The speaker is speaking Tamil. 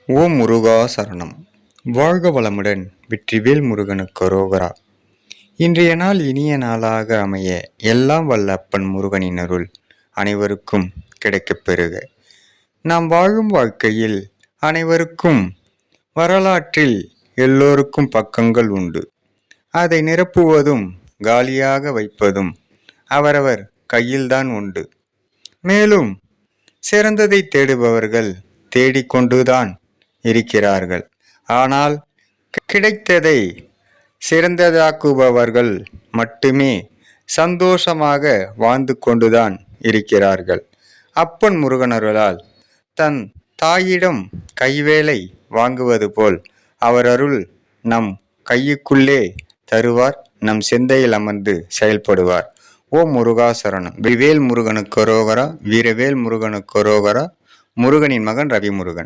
ஓம் முருகா சரணம். வாழ்க வளமுடன். வெற்றிவேல் முருகனுக்கு அரோகரா. இன்றைய நாள் இனிய நாளாக அமைய எல்லாம் வல்ல அப்பன் முருகனின் அருள் அனைவருக்கும் கிடைக்கப் பெறுக. நாம் வாழும் வாழ்க்கையில் அனைவருக்கும் வரலாற்றில் எல்லோருக்கும் பக்கங்கள் உண்டு. அதை நிரப்புவதும் காலியாக வைப்பதும் அவரவர் கையில்தான் உண்டு. மேலும் சிறந்ததை தேடுபவர்கள் தேடிக்கொண்டுதான் இருக்கிறார்கள். ஆனால் கிடைத்ததை சிறந்ததாக்குபவர்கள் மட்டுமே சந்தோஷமாக வாழ்ந்து கொண்டுதான் இருக்கிறார்கள். அப்பன் முருகனருளால் தன் தாயிடம் கைவேலை வாங்குவது போல் அவர் அருள் நம் கையுக்குள்ளே தருவார். நம் சிந்தையில் அமர்ந்து செயல்படுவார். ஓம் முருகா சரணம். வேல் முருகனுக்கு அரோகரா. வீரவேல் முருகனுக்கு அரோகரா. முருகனின் மகன் ரவி முருகன்.